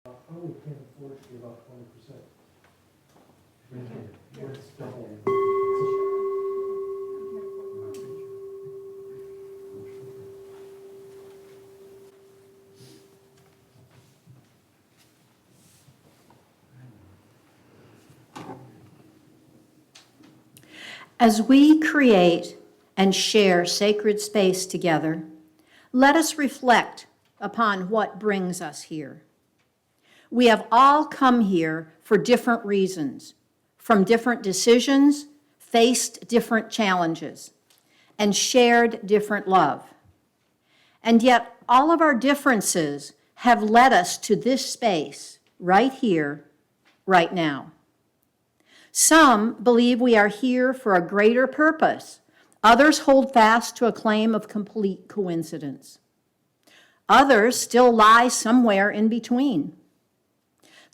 Probably can't afford to give up 20%. It's double. As we create and share sacred space together, let us reflect upon what brings us here. We have all come here for different reasons, from different decisions, faced different challenges, and shared different love. And yet, all of our differences have led us to this space, right here, right now. Some believe we are here for a greater purpose. Others hold fast to a claim of complete coincidence. Others still lie somewhere in between.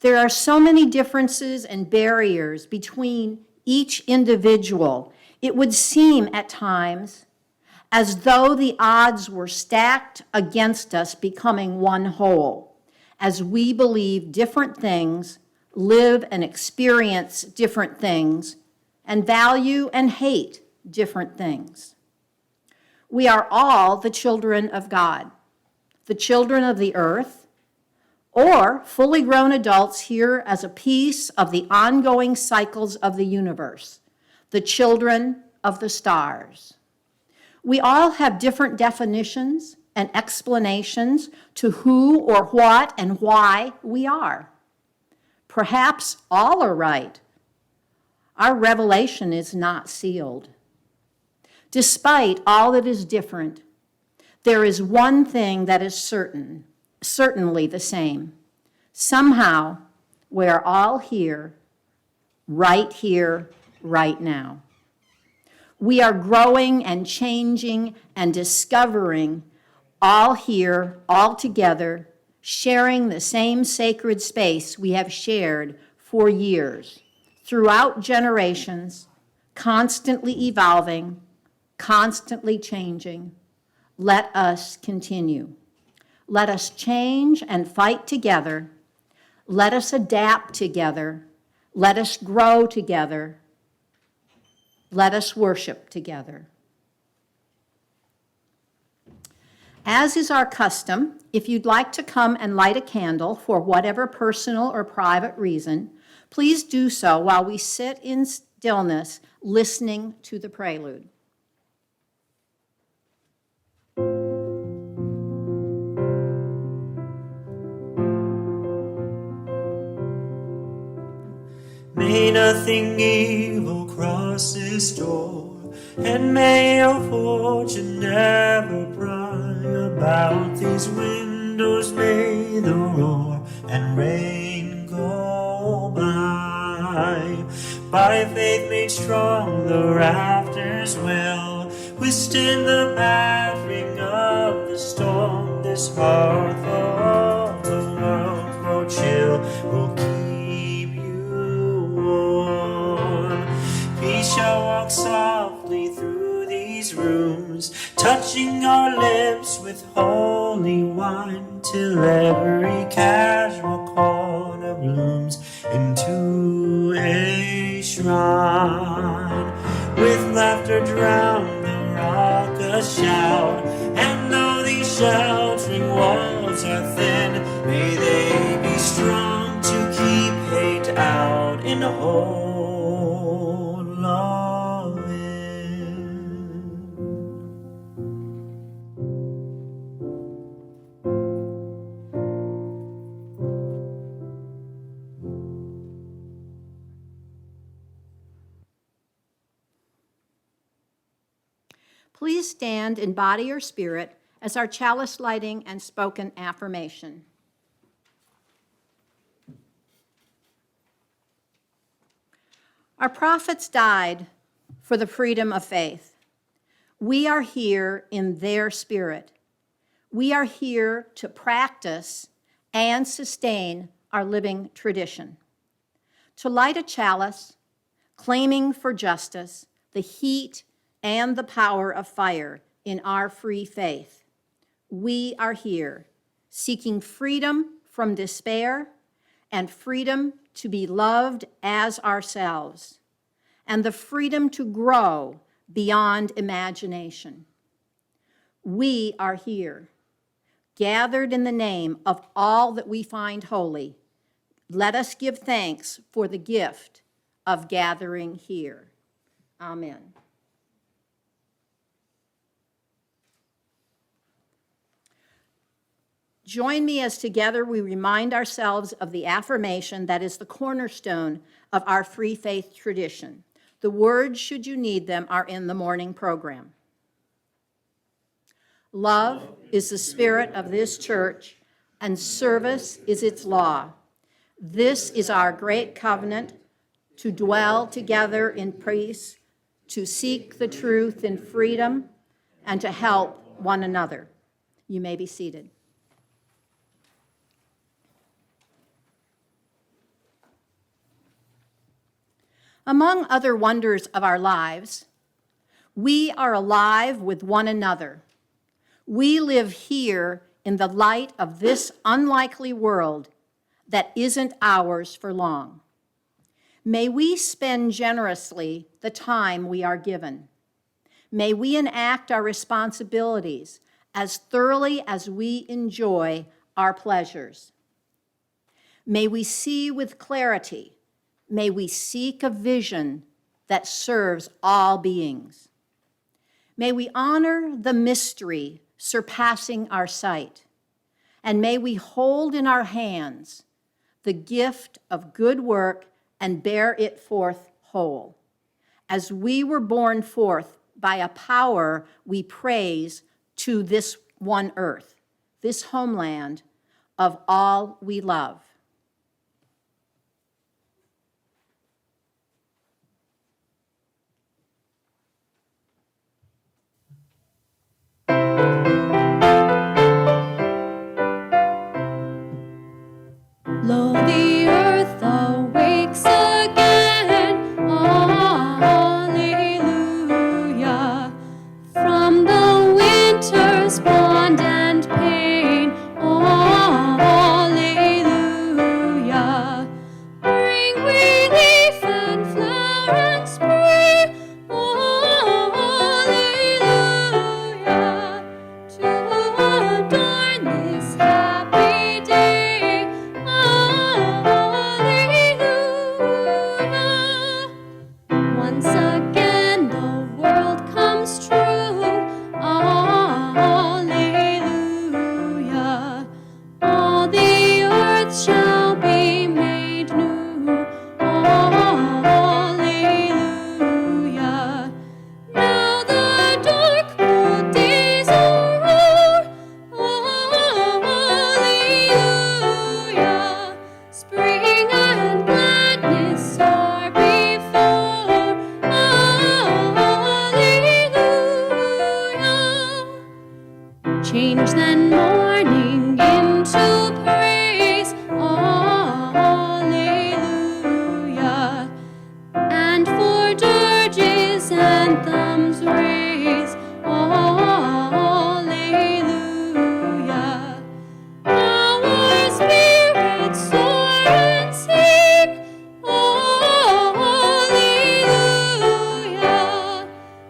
There are so many differences and barriers between each individual. It would seem at times as though the odds were stacked against us becoming one whole, as we believe different things, live and experience different things, and value and hate different things. We are all the children of God, the children of the earth, or fully grown adults here as a piece of the ongoing cycles of the universe, the children of the stars. We all have different definitions and explanations to who or what and why we are. Perhaps all are right. Our revelation is not sealed. Despite all that is different, there is one thing that is certain, certainly the same. Somehow, we're all here, right now. We are growing and changing and discovering, all here, all together, sharing the same sacred space we have shared for years, throughout generations, constantly evolving, constantly changing. Let us continue. Let us change and fight together. Let us adapt together. Let us grow together. Let us worship together. As is our custom, if you'd like to come and light a candle for whatever personal or private reason, please do so while we sit in stillness listening to the prelude. May nothing evil cross this door, and may your fortune never pry about these windows. May the roar and rain go by. By faith made strong, the rafters will withstand the battering of the storm. This hearth of the world grow chill will keep you warm. Peace shall walk softly through these rooms, touching our lips with holy wine, till every casual corner blooms into a shrine. With laughter drown the raucous shout, and though these sheltering walls are thin, may they be strong to keep hate out and hold love in. Please stand in body or spirit as our chalice lighting and spoken affirmation. Our prophets died for the freedom of faith. We are here in their spirit. We are here to practice and sustain our living tradition. To light a chalice, claiming for justice, the heat and the power of fire in our free faith. We are here, seeking freedom from despair and freedom to be loved as ourselves, and the freedom to grow beyond imagination. We are here, gathered in the name of all that we find holy. Let us give thanks for the gift of gathering here. Amen. Join me as together we remind ourselves of the affirmation that is the cornerstone of our free faith tradition. The words, should you need them, are in the morning program. Love is the spirit of this church, and service is its law. This is our great covenant, to dwell together in peace, to seek the truth in freedom, and to help one another. You may be seated. Among other wonders of our lives, we are alive with one another. We live here in the light of this unlikely world that isn't ours for long. May we spend generously the time we are given. May we enact our responsibilities as thoroughly as we enjoy our pleasures. May we see with clarity. May we seek a vision that serves all beings. May we honor the mystery surpassing our sight, and may we hold in our hands the gift of good work and bear it forth whole, as we were born forth by a power we praise to this one earth, this homeland of all we love. Lo, the earth awakes again, alleluia, from the winter's bond and pain, alleluia. Bring relief and flower and spring, alleluia, to adorn this happy day. Alleluia. Once again the world comes true. Alleluia. All the earth shall be made new. Alleluia. Now the dark cold days are o'er. Alleluia. Spring and gladness are before. Alleluia. Change then mourning into praise. Alleluia. And for dirges anthems raise. Alleluia. Our spirits soar and sing. Alleluia.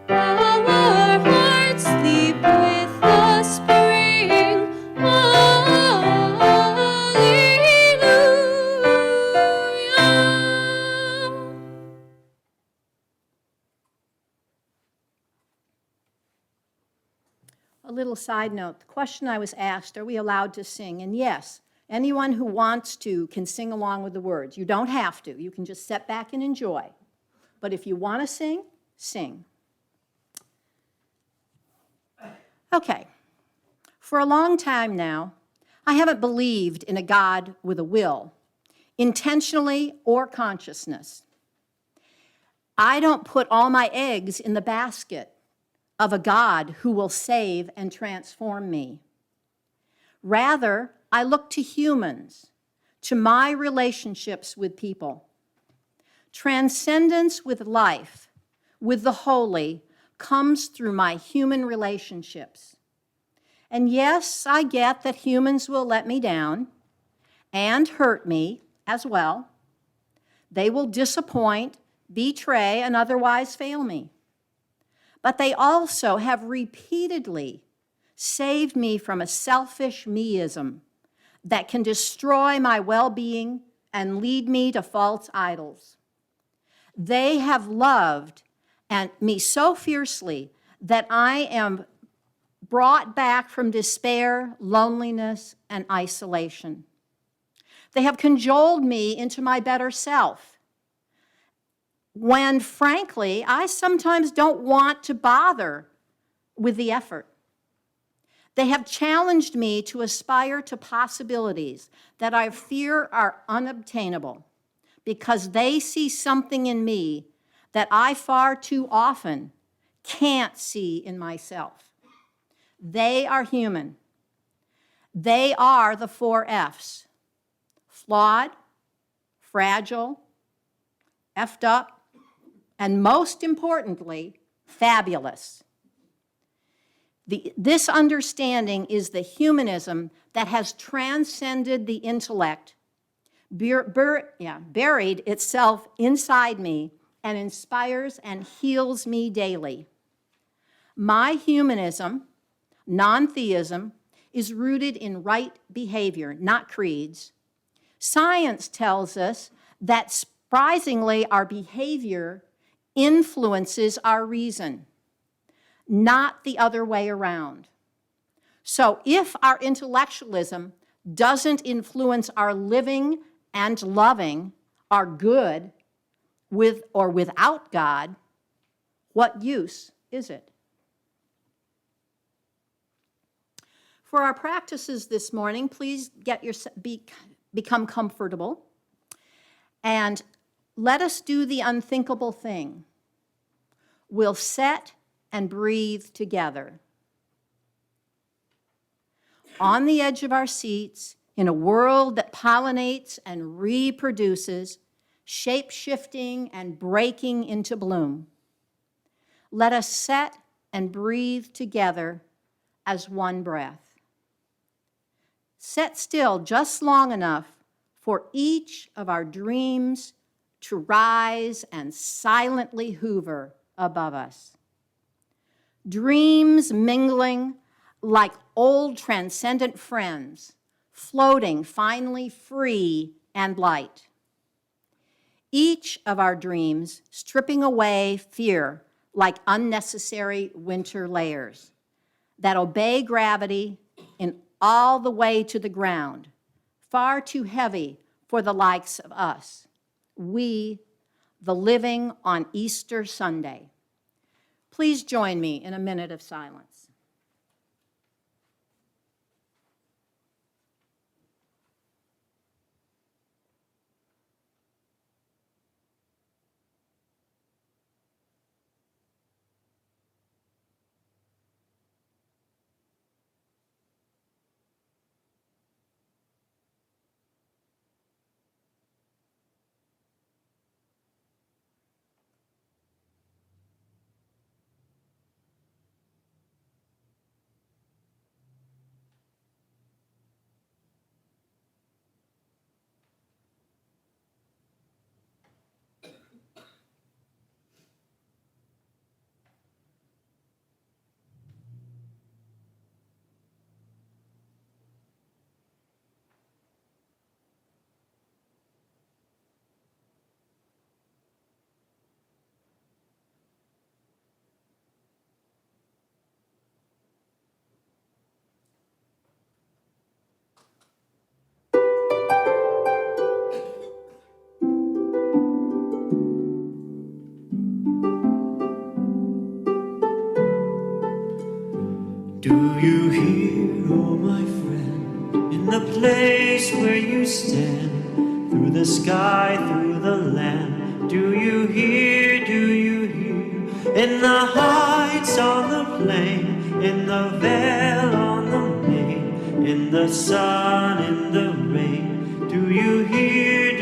Our hearts leap with the spring. Alleluia. A little side note, the question I was asked, are we allowed to sing? And yes, anyone who wants to can sing along with the words. You don't have to. You can just sit back and enjoy. But if you want to sing, sing. Okay. For a long time now, I haven't believed in a God with a will, intentionally or consciousness. I don't put all my eggs in the basket of a God who will save and transform me. Rather, I look to humans, to my relationships with people. Transcendence with life, with the holy, comes through my human relationships. And yes, I get that humans will let me down and hurt me as well. They will disappoint, betray, and otherwise fail me. But they also have repeatedly saved me from a selfish meism that can destroy my well-being and lead me to false idols. They have loved me so fiercely that I am brought back from despair, loneliness, and isolation. They have cajoled me into my better self, when, frankly, I sometimes don't want to bother with the effort. They have challenged me to aspire to possibilities that I fear are unobtainable because they see something in me that I far too often can't see in myself. They are human. They are the 4 F's: flawed, fragile, effed up, and most importantly, fabulous. This understanding is the humanism that has transcended the intellect, buried itself inside me, and inspires and heals me daily. My humanism, non-theism, is rooted in right behavior, not creeds. Science tells us that, surprisingly, our behavior influences our reason, not the other way around. So if our intellectualism doesn't influence our living and loving, our good, with or without God, what use is it? For our practices this morning, please become comfortable, and let us do the unthinkable thing. We'll sit and breathe together. On the edge of our seats, in a world that pollinates and reproduces, shape-shifting and breaking into bloom, let us sit and breathe together as one breath. Sit still just long enough for each of our dreams to rise and silently hover above us. Dreams mingling like old transcendent friends, floating finally free and light. Each of our dreams stripping away fear like unnecessary winter layers that obey gravity in all the way to the ground, far too heavy for the likes of us. We, the living on Easter Sunday. Please join me in a minute of silence. Do you hear, oh my friend, in the place where you stand, through the sky, through the land? Do you hear, in the heights on the plain, in the vale on the main, in the sun, in the rain? Do you hear,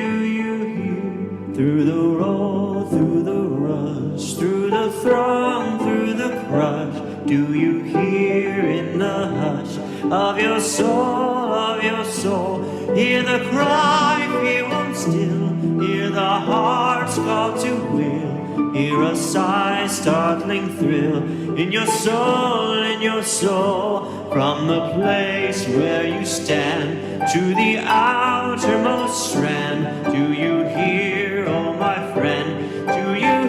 through the roar, through the rush, through the throng, through the crush? Do you hear in the hush of your soul, hear the cry fear won't heart's call to will. Hear a sigh, startling thrill in your soul, from the place where you stand to the outermost strand. Do you hear, oh my friend? Do you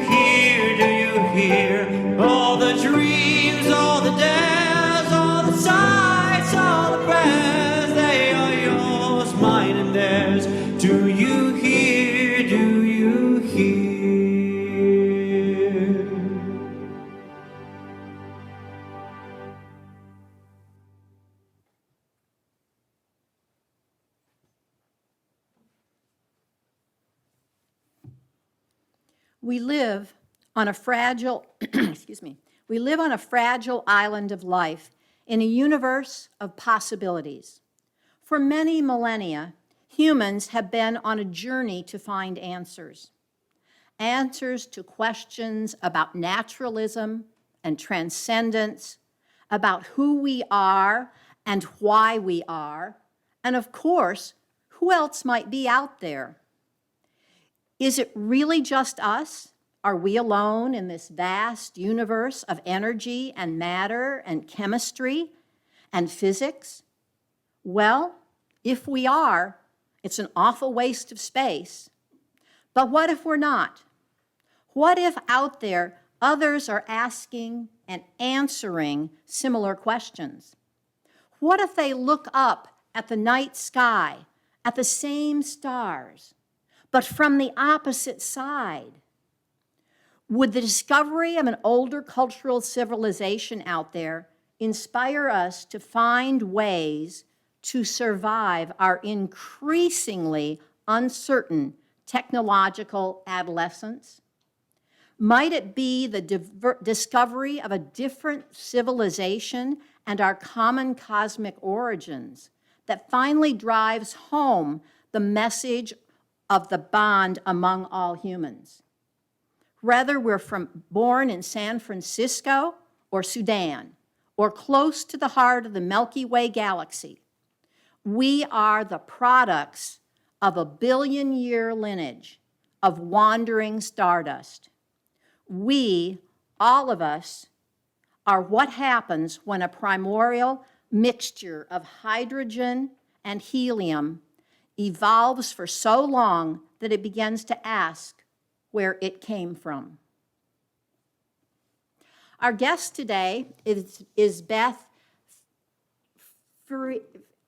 hear all the dreams, all the dares, all the sighs, all the prayers? They are yours, mine and theirs. Do you hear? Do you hear? We live on a fragile, excuse me, we live on a fragile island of life in a universe of possibilities. For many millennia, humans have been on a journey to find answers. Answers to questions about naturalism and transcendence, about who we are and why we are, and of course, who else might be out there. Is it really just us? Are we alone in this vast universe of energy and matter and chemistry and physics? Well, if we are, it's an awful waste of space. But what if we're not? What if out there others are asking and answering similar questions? What if they look up at the night sky, at the same stars, but from the opposite side? Would the discovery of an older cultural civilization out there inspire us to find ways to survive our increasingly uncertain technological adolescence? Might it be the discovery of a different civilization and our common cosmic origins that finally drives home the message of the bond among all humans? Whether we're born in San Francisco or Sudan or close to the heart of the Milky Way galaxy, we are the products of a billion-year lineage of wandering stardust. We, all of us, are what happens when a primordial mixture of hydrogen and helium evolves for so long that it begins to ask where it came from. Our guest today is Beth Ferree.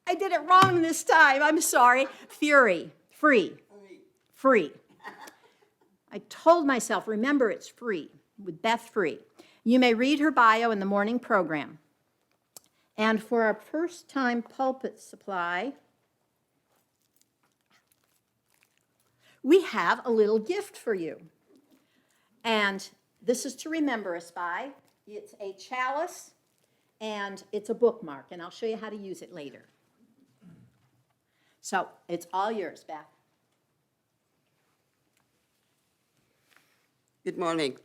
I did it wrong this time, I'm sorry. Ferree. I told myself, remember it's free, with Beth Ferree. You may read her bio in the morning program. And for our first-time pulpit supply, we have a little gift for you. And this is to remember us by. It's a chalice, and it's a bookmark, and I'll show you how to use it later. So it's all yours, Beth. Good morning.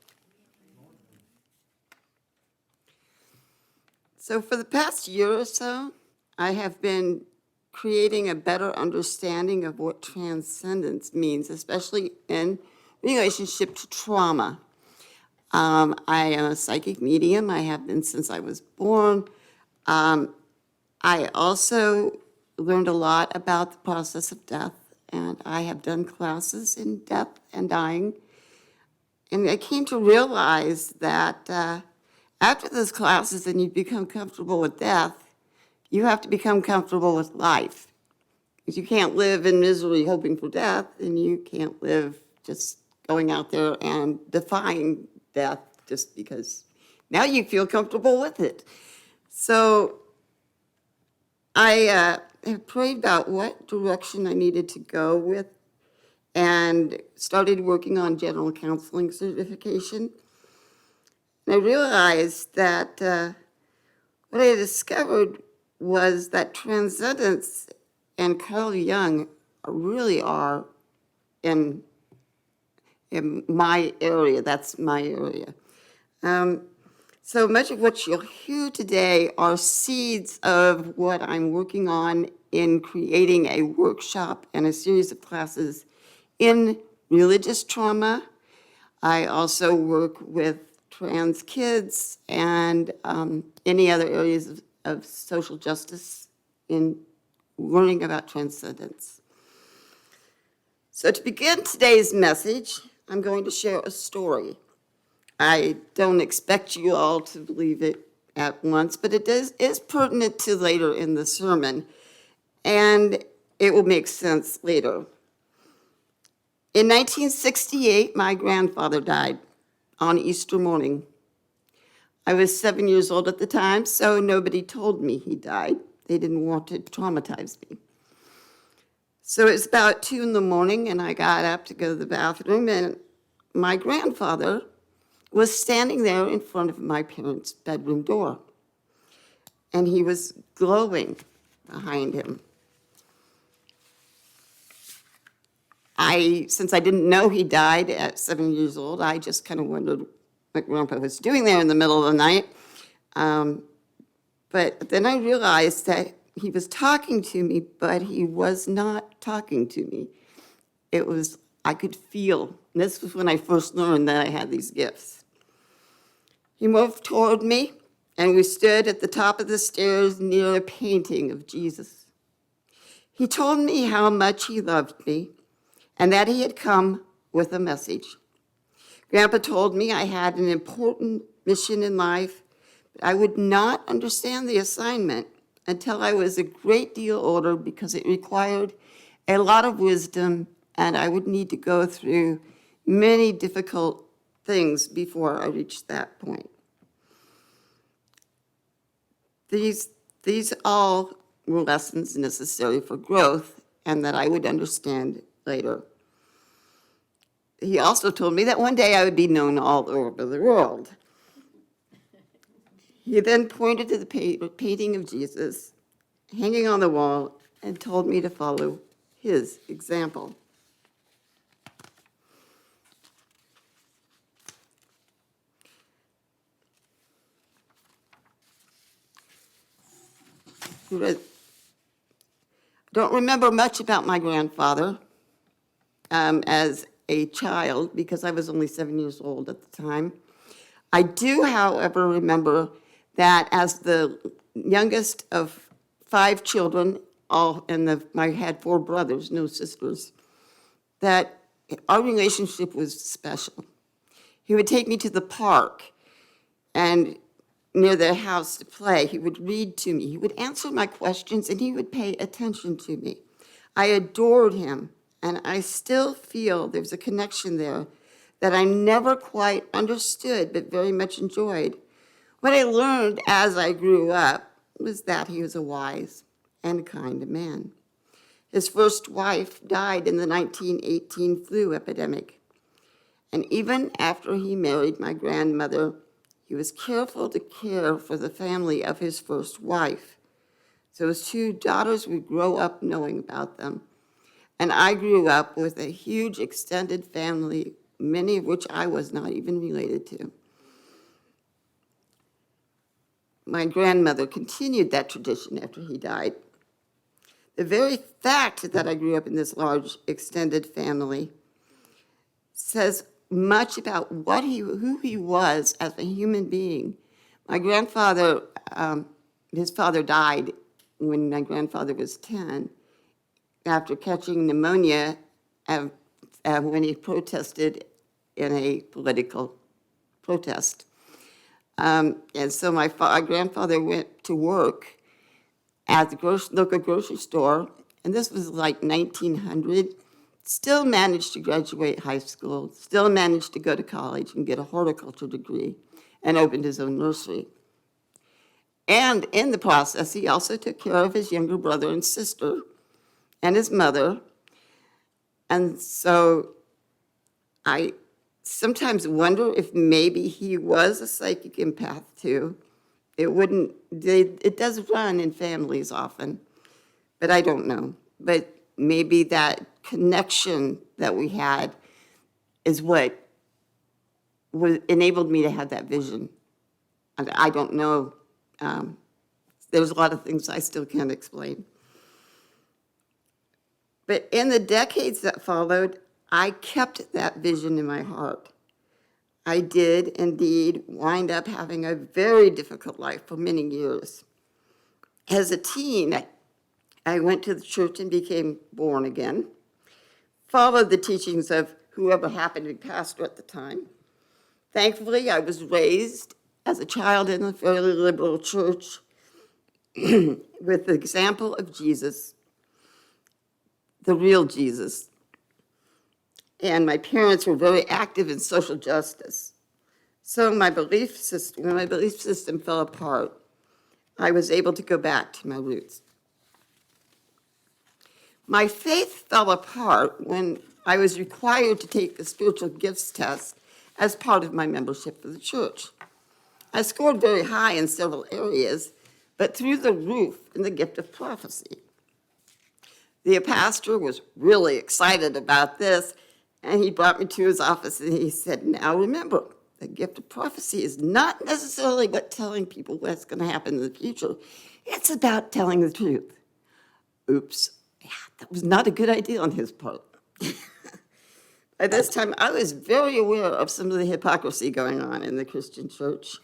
So for the past year or so, I have been creating a better understanding of what transcendence means, especially in relationship to trauma. I am a psychic medium. I have been since I was born. I also learned a lot about the process of death, and I have done classes in death and dying. And I came to realize that after those classes and you become comfortable with death, you have to become comfortable with life. Because you can't live in misery hoping for death, and you can't live just going out there and defying death just because now you feel comfortable with it. So I have prayed about what direction I needed to go with and started working on general counseling certification. And I realized that what I discovered was that transcendence and Carl Jung really are in my area. That's my area. So much of what you'll hear today are seeds of what I'm working on in creating a workshop and a series of classes in religious trauma. I also work with trans kids and any other areas of social justice in learning about transcendence. So to begin today's message, I'm going to share a story. I don't expect you all to believe it at once, but it is pertinent to later in the sermon, and it will make sense later. In 1968, my grandfather died on Easter morning. I was 7 years old at the time, so nobody told me he died. They didn't want to traumatize me. So it was about 2 in the morning, and I got up to go to the bathroom, and my grandfather was standing there in front of my parents' bedroom door, and he was glowing behind him. Since I didn't know he died at 7 years old, I just kind of wondered what Grandpa was doing there in the middle of the night. But then I realized that he was talking to me, but he was not talking to me. I could feel, and this was when I first learned that I had these gifts. He moved toward me, and we stood at the top of the stairs near a painting of Jesus. He told me how much he loved me, and that he had come with a message. Grandpa told me I had an important mission in life, but I would not understand the assignment until I was a great deal older because it required a lot of wisdom, and I would need to go through many difficult things before I reached that point. These all were lessons necessary for growth and that I would understand later. He also told me that one day I would be known all over the world. He then pointed to the painting of Jesus hanging on the wall and told me to follow his example. I don't remember much about my grandfather as a child because I was only 7 years old at the time. I do, however, remember that as the youngest of 5 children, I had 4 brothers, no sisters, that our relationship was special. He would take me to the park and near their house to play. He would read to me. He would answer my questions, and he would pay attention to me. I adored him, and I still feel there's a connection there that I never quite understood but very much enjoyed. What I learned as I grew up was that he was a wise and kind man. His first wife died in the 1918 flu epidemic, and even after he married my grandmother, he was careful to care for the family of his first wife. So his 2 daughters would grow up knowing about them. And I grew up with a huge extended family, many of which I was not even related to. My grandmother continued that tradition after he died. The very fact that I grew up in this large extended family says much about who he was as a human being. My grandfather, his father died when my grandfather was 10 after catching pneumonia when he protested in a political protest. And so my grandfather went to work at the local grocery store, and this was like 1900, still managed to graduate high school, still managed to go to college and get a horticulture degree, and opened his own nursery. And in the process, he also took care of his younger brother and sister and his mother. And so I sometimes wonder if maybe he was a psychic empath too. It does run in families often, but I don't know. But maybe that connection that we had is what enabled me to have that vision. And I don't know. There's a lot of things I still can't explain. But in the decades that followed, I kept that vision in my heart. I did indeed wind up having a very difficult life for many years. As a teen, I went to the church and became born again, followed the teachings of whoever happened to be pastor at the time. Thankfully, I was raised as a child in a fairly liberal church with the example of Jesus, the real Jesus. And my parents were very active in social justice. So when my belief system fell apart, I was able to go back to my roots. My faith fell apart when I was required to take the spiritual gifts test as part of my membership for the church. I scored very high in several areas, but through the roof in the gift of prophecy. The pastor was really excited about this, and he brought me to his office and he said, now remember, the gift of prophecy is not necessarily about telling people what's going to happen in the future. It's about telling the truth. Oops, yeah, that was not a good idea on his part. By this time, I was very aware of some of the hypocrisy going on in the Christian church.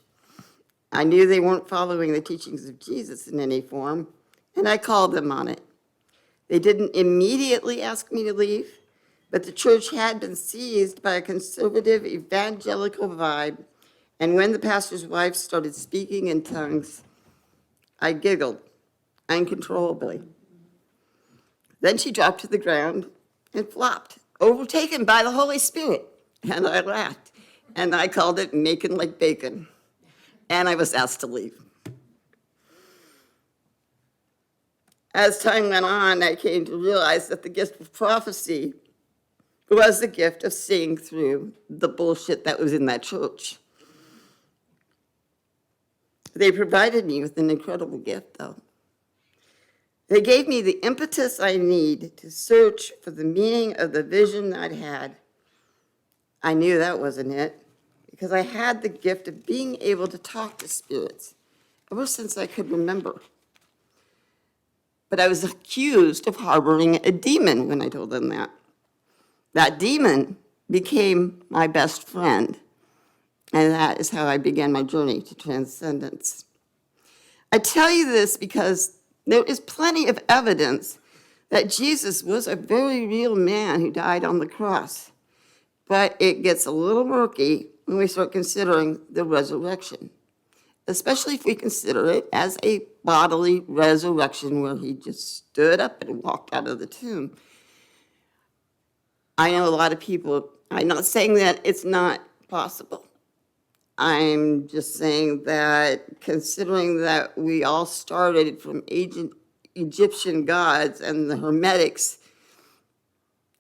I knew they weren't following the teachings of Jesus in any form, and I called them on it. They didn't immediately ask me to leave, but the church had been seized by a conservative evangelical vibe, and when the pastor's wife started speaking in tongues, I giggled uncontrollably. Then she dropped to the ground and flopped, overtaken by the Holy Spirit, and I laughed, and I called it making like bacon, and I was asked to leave. As time went on, I came to realize that the gift of prophecy was the gift of seeing through the bullshit that was in that church. They provided me with an incredible gift, though. They gave me the impetus I need to search for the meaning of the vision I'd had. I knew that wasn't it, because I had the gift of being able to talk to spirits ever since I could remember. But I was accused of harboring a demon when I told them that. That demon became my best friend, and that is how I began my journey to transcendence. I tell you this because there is plenty of evidence that Jesus was a very real man who died on the cross, but it gets a little murky when we start considering the resurrection, especially if we consider it as a bodily resurrection where he just stood up and walked out of the tomb. I know a lot of people, I'm not saying that it's not possible. I'm just saying that considering that we all started from ancient Egyptian gods and the Hermetics,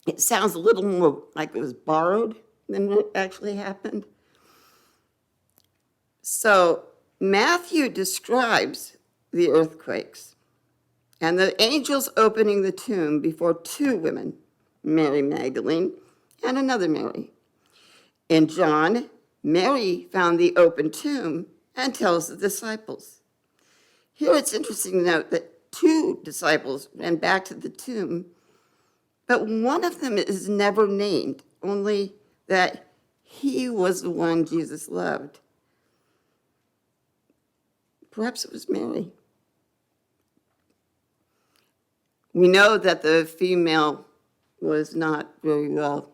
it sounds a little more like it was borrowed than what actually happened. So Matthew describes the earthquakes and the angels opening the tomb before two women, Mary Magdalene and another Mary. In John, Mary found the open tomb and tells the disciples. Here it's interesting to note that two disciples ran back to the tomb, but one of them is never named, only that he was the one Jesus loved. Perhaps it was Mary. We know that the female was not very well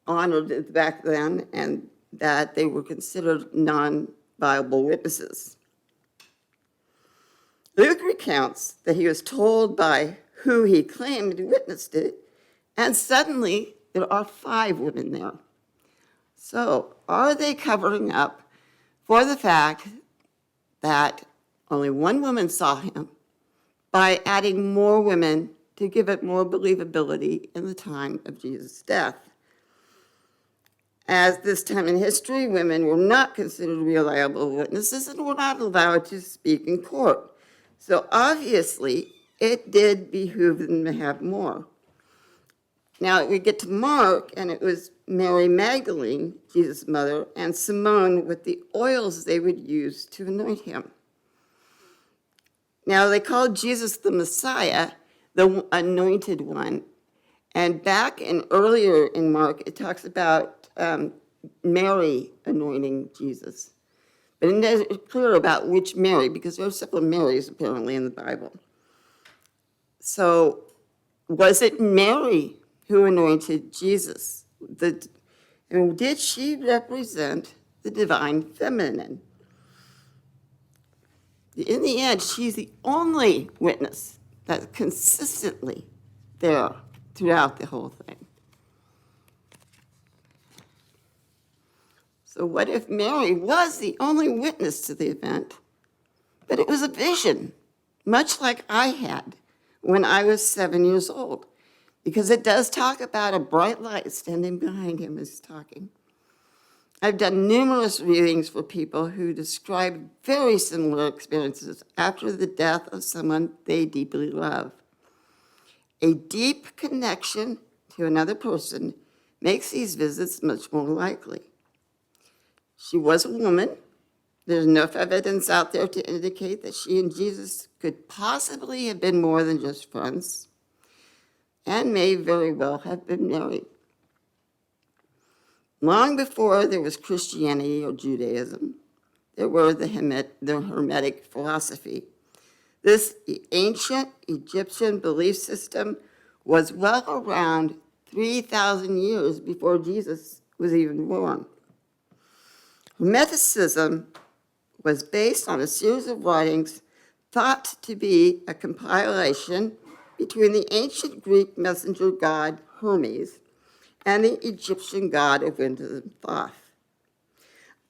honored back then, and that they were considered non-viable witnesses. Luke recounts that he was told by who he claimed witnessed it, and suddenly there are 5 women there. So are they covering up for the fact that only one woman saw him by adding more women to give it more believability in the time of Jesus' death? As this time in history, women were not considered reliable witnesses and were not allowed to speak in court. So obviously, it did behoove them to have more. Now we get to Mark, and it was Mary Magdalene, Jesus' mother, and Simone with the oils they would use to anoint him. Now they called Jesus the Messiah, the anointed one, And back earlier in Mark, it talks about Mary anointing Jesus. But it isn't clear about which Mary, because there are several Marys apparently in the Bible. So was it Mary who anointed Jesus? And did she represent the divine feminine? In the end, she's the only witness that's consistently there throughout the whole thing. So what if Mary was the only witness to the event, but it was a vision, much like I had when I was 7 years old? Because it does talk about a bright light standing behind him as talking. I've done numerous readings for people who describe very similar experiences after the death of someone they deeply love. A deep connection to another person makes these visits much more likely. She was a woman. There's enough evidence out there to indicate that she and Jesus could possibly have been more than just friends, and may very well have been married. Long before there was Christianity or Judaism, there were the Hermetic philosophy. This ancient Egyptian belief system was well around 3,000 years before Jesus was even born. Hermeticism was based on a series of writings thought to be a compilation between the ancient Greek messenger god Hermes and the Egyptian god of wind and Thoth.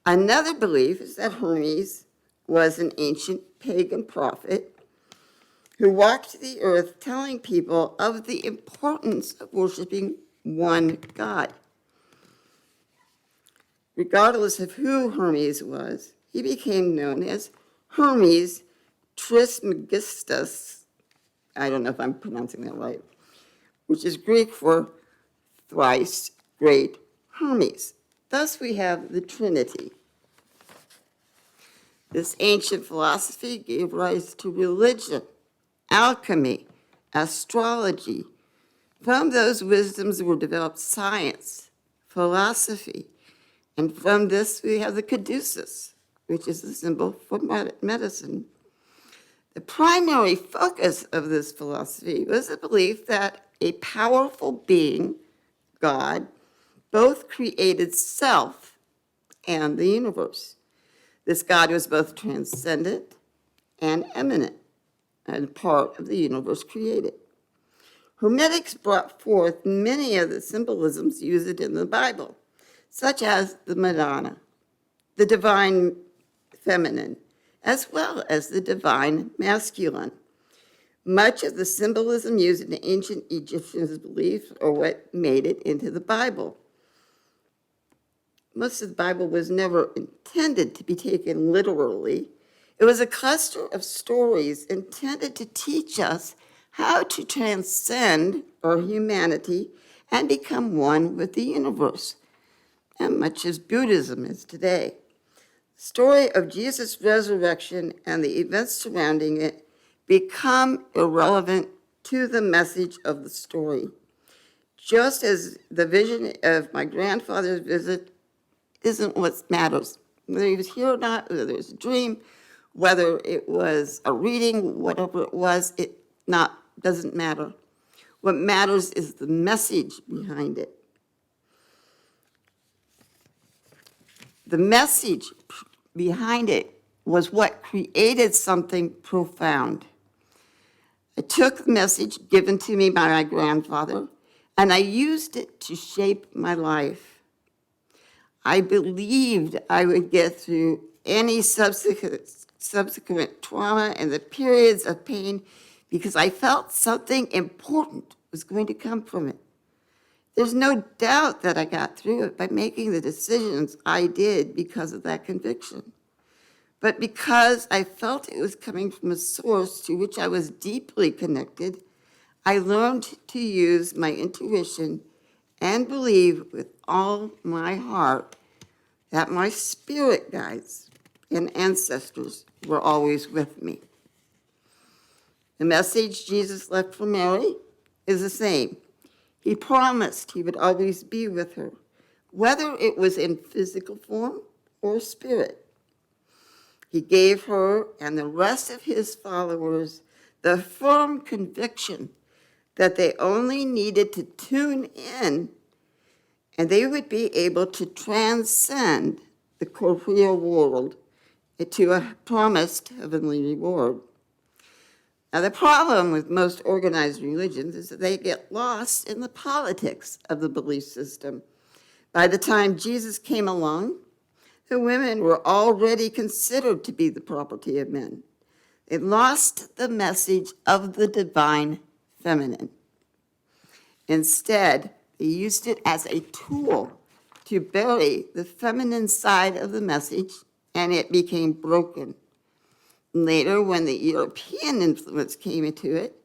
Another belief is that Hermes was an ancient pagan prophet who walked the earth telling people of the importance of worshiping one God. Regardless of who Hermes was, he became known as Hermes Trismegistus. I don't know if I'm pronouncing that right, which is Greek for thrice great Hermes. Thus we have the Trinity. This ancient philosophy gave rise to religion, alchemy, astrology. From those wisdoms were developed science, philosophy, and from this we have the caduceus, which is the symbol for medicine. The primary focus of this philosophy was the belief that a powerful being, God, both created self and the universe. This God was both transcendent and immanent, and part of the universe created. Hermetics brought forth many of the symbolisms used in the Bible, such as the Madonna, the divine feminine, as well as the divine masculine. Much of the symbolism used in ancient Egyptians' beliefs are what made it into the Bible. Most of the Bible was never intended to be taken literally. It was a cluster of stories intended to teach us how to transcend our humanity and become one with the universe, and much as Buddhism is today. The story of Jesus' resurrection and the events surrounding it become irrelevant to the message of the story. Just as the vision of my grandfather's visit isn't what matters. Whether he was here or not, whether it was a dream, whether it was a reading, whatever it was, doesn't matter. What matters is the message behind it. The message behind it was what created something profound. I took the message given to me by my grandfather, and I used it to shape my life. I believed I would get through any subsequent trauma and the periods of pain because I felt something important was going to come from it. There's no doubt that I got through it by making the decisions I did because of that conviction. But because I felt it was coming from a source to which I was deeply connected, I learned to use my intuition and believe with all my heart that my spirit guides and ancestors were always with me. The message Jesus left for Mary is the same. He promised he would always be with her, whether it was in physical form or spirit. He gave her and the rest of his followers the firm conviction that they only needed to tune in and they would be able to transcend the corporeal world to a promised heavenly reward. Now, the problem with most organized religions is that they get lost in the politics of the belief system. By the time Jesus came along, the women were already considered to be the property of men. They lost the message of the divine feminine. Instead, they used it as a tool to bury the feminine side of the message, and it became broken. Later, when the European influence came into it,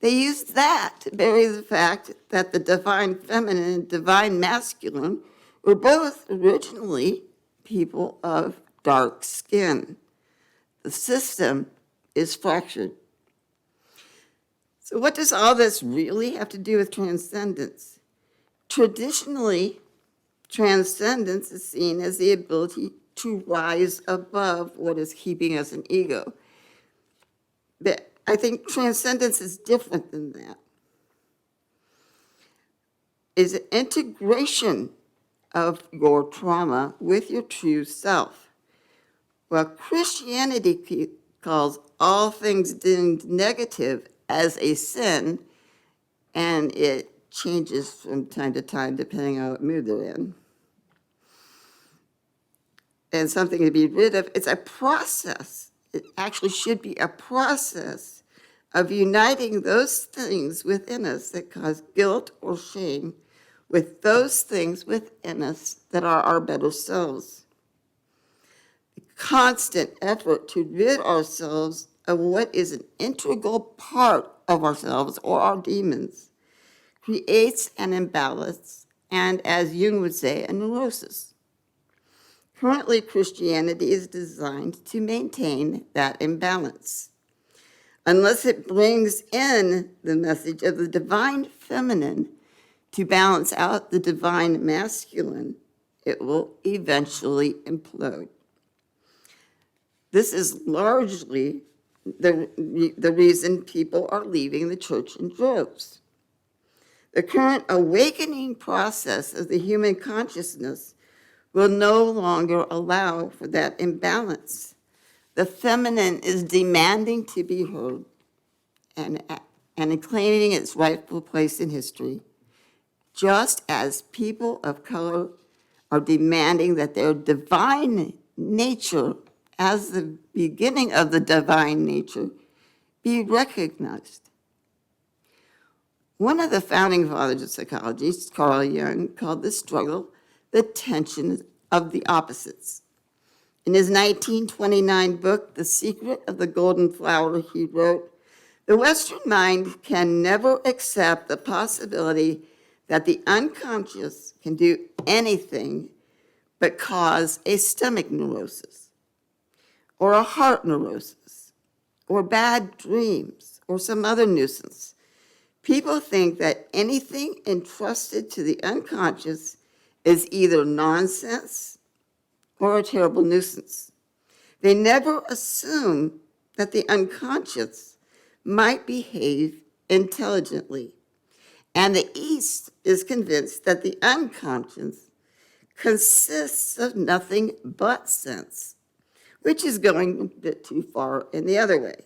they used that to bury the fact that the divine feminine and divine masculine were both originally people of dark skin. The system is fractured. So what does all this really have to do with transcendence? Traditionally, transcendence is seen as the ability to rise above what is keeping us in ego. But I think transcendence is different than that. It's an integration of your trauma with your true self. Well, Christianity calls all things deemed negative as a sin, and it changes from time to time depending on what mood they're in. And something to be rid of. It's a process. It actually should be a process of uniting those things within us that cause guilt or shame with those things within us that are our better selves. The constant effort to rid ourselves of what is an integral part of ourselves or our demons creates an imbalance and, as Jung would say, a neurosis. Currently, Christianity is designed to maintain that imbalance. Unless it brings in the message of the divine feminine to balance out the divine masculine, it will eventually implode. This is largely the reason people are leaving the church in droves. The current awakening process of the human consciousness will no longer allow for that imbalance. The feminine is demanding to be heard and claiming its rightful place in history, just as people of color are demanding that their divine nature, as the beginning of the divine nature, be recognized. One of the founding fathers of psychology, Carl Jung, called this struggle the tension of the opposites. In his 1929 book, The Secret of the Golden Flower, he wrote, "The Western mind can never accept the possibility that the unconscious can do anything but cause a stomach neurosis, or a heart neurosis, or bad dreams, or some other nuisance. People think that anything entrusted to the unconscious is either nonsense or a terrible nuisance. They never assume that the unconscious might behave intelligently. And the East is convinced that the unconscious consists of nothing but sense, which is going a bit too far in the other way.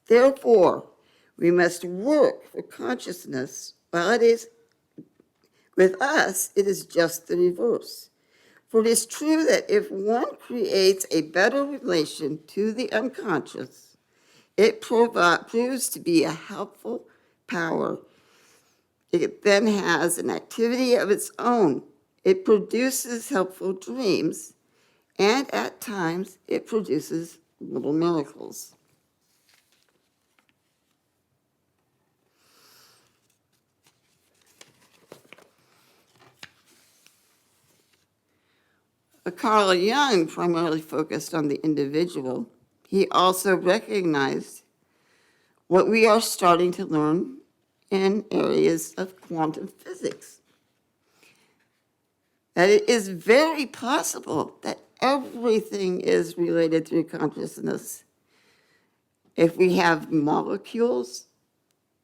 Therefore, we must work for consciousness while it is, with us, it is just the reverse. For it is true that if one creates a better relation to the unconscious, it proves to be a helpful power. It then has an activity of its own. It produces helpful dreams, and at times it produces little miracles. Carl Jung primarily focused on the individual. He also recognized what we are starting to learn in areas of quantum physics. That it is very possible that everything is related through consciousness. If we have molecules,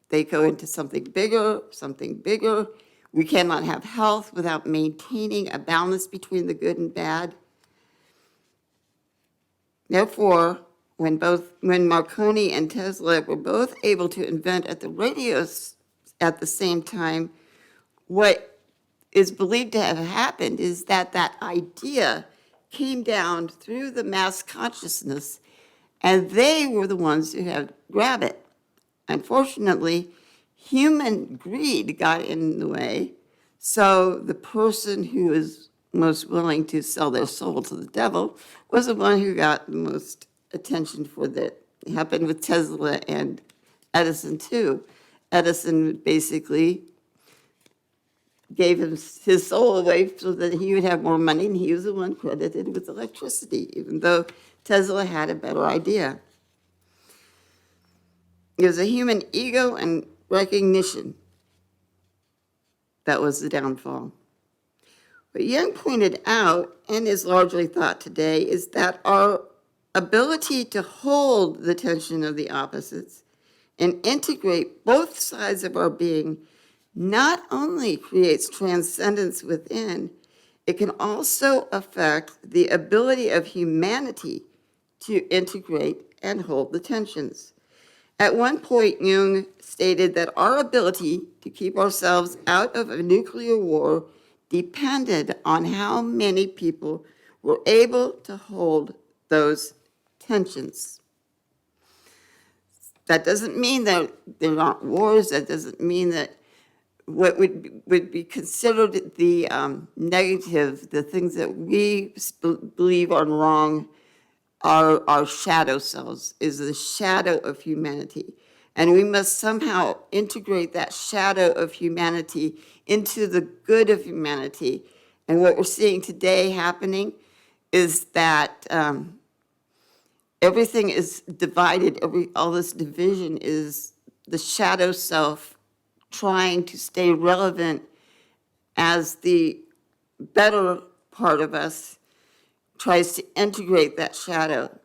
they go into something bigger, something bigger. We cannot have health without maintaining a balance between the good and bad. Therefore, when Marconi and Tesla were both able to invent at the radios at the same time, what is believed to have happened is that that idea came down through the mass consciousness, and they were the ones who had grabbed it. Unfortunately, human greed got in the way, so the person who was most willing to sell their soul to the devil was the one who got the most attention for that. It happened with Tesla and Edison too. Edison basically gave his soul away so that he would have more money, and he was the one credited with electricity, even though Tesla had a better idea. It was a human ego and recognition that was the downfall. What Jung pointed out, and is largely thought today, is that our ability to hold the tension of the opposites and integrate both sides of our being not only creates transcendence within, it can also affect the ability of humanity to integrate and hold the tensions. At one point, Jung stated that our ability to keep ourselves out of a nuclear war depended on how many people were able to hold those tensions. That doesn't mean that there aren't wars. That doesn't mean that what would be considered the negative, the things that we believe are wrong, are our shadow selves, is the shadow of humanity. And we must somehow integrate that shadow of humanity into the good of humanity. And what we're seeing today happening is that everything is divided. All this division is the shadow self trying to stay relevant as the better part of us tries to integrate that shadow.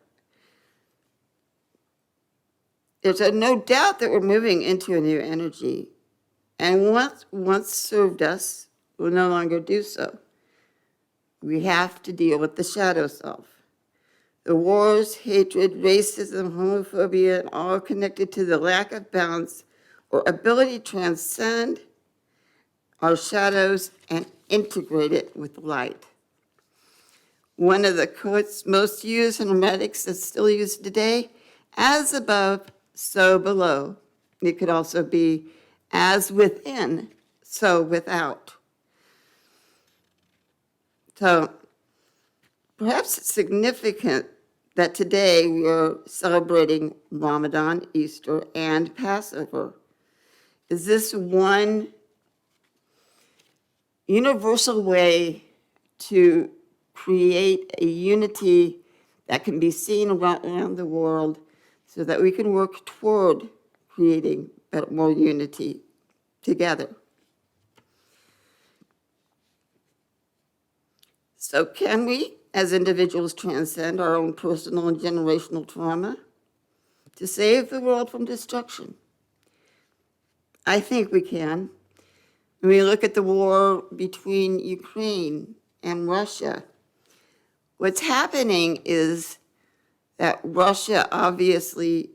There's no doubt that we're moving into a new energy, and what once served us will no longer do so. We have to deal with the shadow self. The wars, hatred, racism, homophobia, and all connected to the lack of balance or ability to transcend our shadows and integrate it with light. One of the quotes most used in hermetics that's still used today, as above, so below. It could also be as within, so without. So perhaps it's significant that today we are celebrating Ramadan, Easter, and Passover. Is this one universal way to create a unity that can be seen around the world so that we can work toward creating more unity together? So can we, as individuals, transcend our own personal and generational trauma to save the world from destruction? I think we can. When we look at the war between Ukraine and Russia, what's happening is that Russia obviously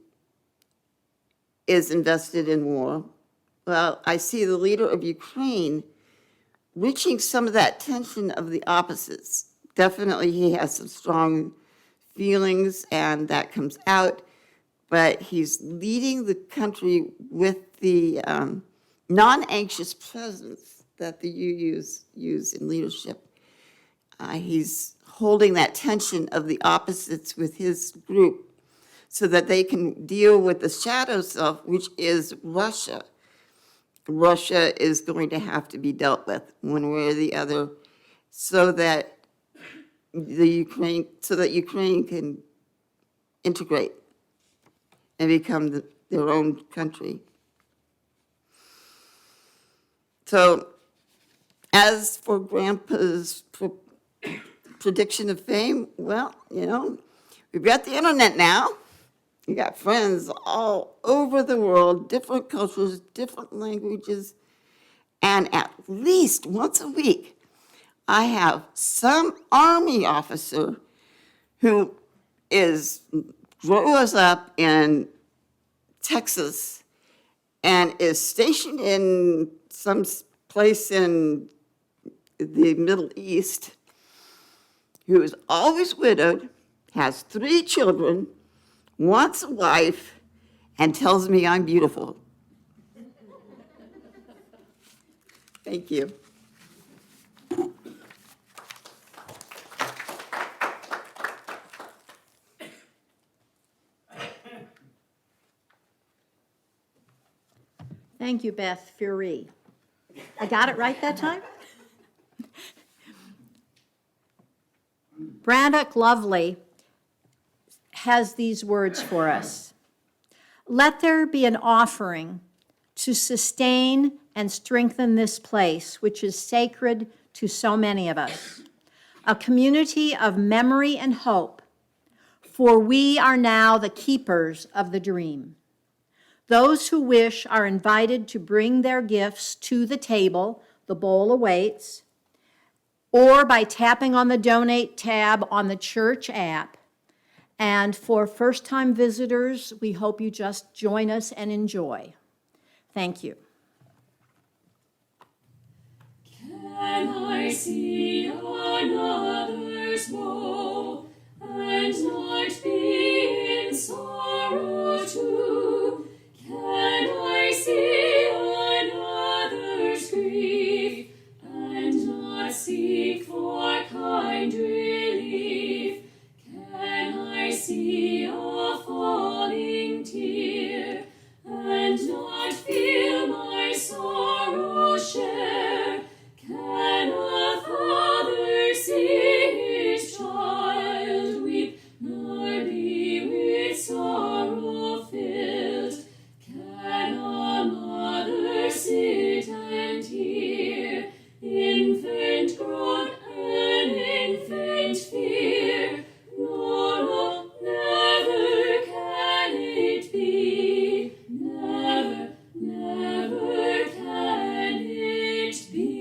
is invested in war. Well, I see the leader of Ukraine reaching some of that tension of the opposites. Definitely he has some strong feelings, and that comes out, but he's leading the country with the non-anxious presence that the UUs use in leadership. He's holding that tension of the opposites with his group so that they can deal with the shadow self, which is Russia. Russia is going to have to be dealt with one way or the other so that Ukraine can integrate and become their own country. So as for Grandpa's prediction of fame, well, we've got the internet now. You got friends all over the world, different cultures, different languages, and at least once a week, I have some Army officer who grew us up in Texas and is stationed in some place in the Middle East, who is always widowed, has 3 children, wants a wife, and tells me I'm beautiful. Thank you. Thank you, Beth Ferree. I got it right that time? Braddock Lovely has these words for us. Let there be an offering to sustain and strengthen this place, which is sacred to so many of us, a community of memory and hope, for we are now the keepers of the dream. Those who wish are invited to bring their gifts to the table, the bowl awaits, or by tapping on the donate tab on the church app. And for first-time visitors, we hope you just join us and enjoy. Thank you. Can I see another's woe, and not be in sorrow too? Can I see another's grief, and not seek for kind relief? Can I see a falling tear, and not feel my sorrow share? Can a father see his child weep, nor be with sorrow filled? Can a mother sit and hear infant groan and infant fear? No, never can it be. Never, never can it be.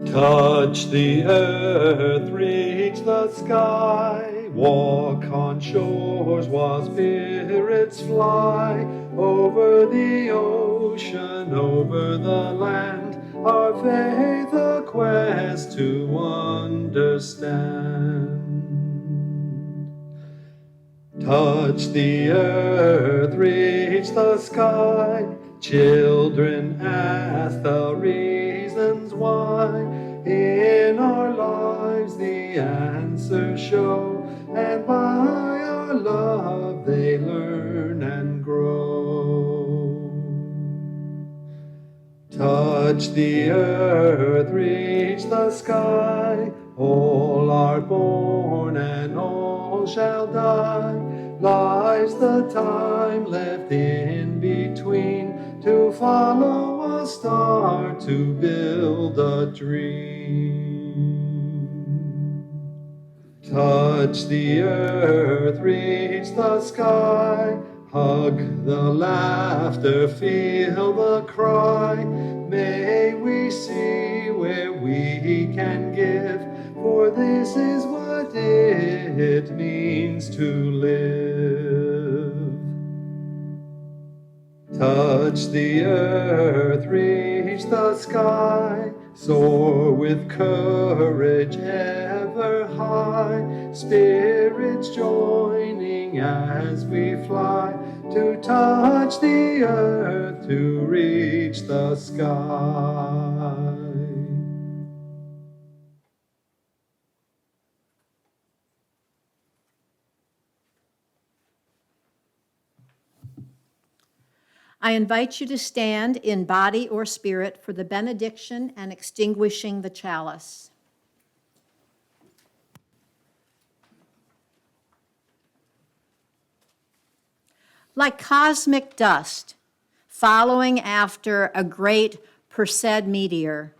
Touch the earth, reach the sky, walk on shores while spirits fly. Over the ocean, over the land, our faith a quest to understand. Touch the earth, reach the sky, children ask the reasons why. In our lives the answers show, and by our love they learn and grow. Touch the earth, reach the sky, all are born and all shall die. Lies the time left in between, to follow a star, to build a dream. Touch the earth, reach the sky, hug the laughter, feel the cry. May we see where we can give, for this is what it means to live. Touch the earth, reach the sky, soar with courage ever high, spirits joining as we fly, to touch the earth, to reach the sky. I invite you to stand in body or spirit for the benediction and extinguishing the chalice. Like cosmic dust, following after a great Perseid meteor,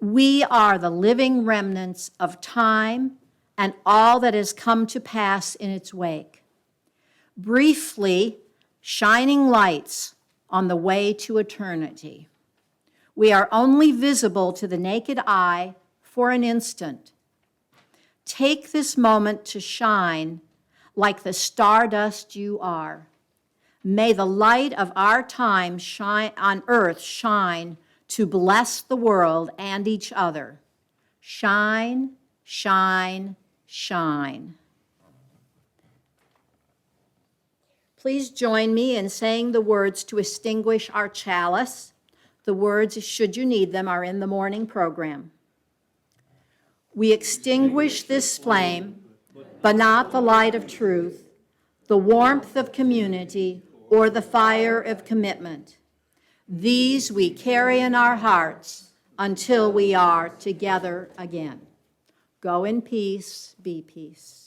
we are the living remnants of time and all that has come to pass in its wake. Briefly, shining lights on the way to eternity. We are only visible to the naked eye for an instant. Take this moment to shine like the stardust you are. May the light of our time shine on earth shine to bless the world and each other. Shine, shine, shine. Please join me in saying the words to extinguish our chalice. The words, should you need them, are in the morning program. We extinguish this flame, but not the light of truth, the warmth of community, or the fire of commitment. These we carry in our hearts until we are together again. Go in peace, be peace.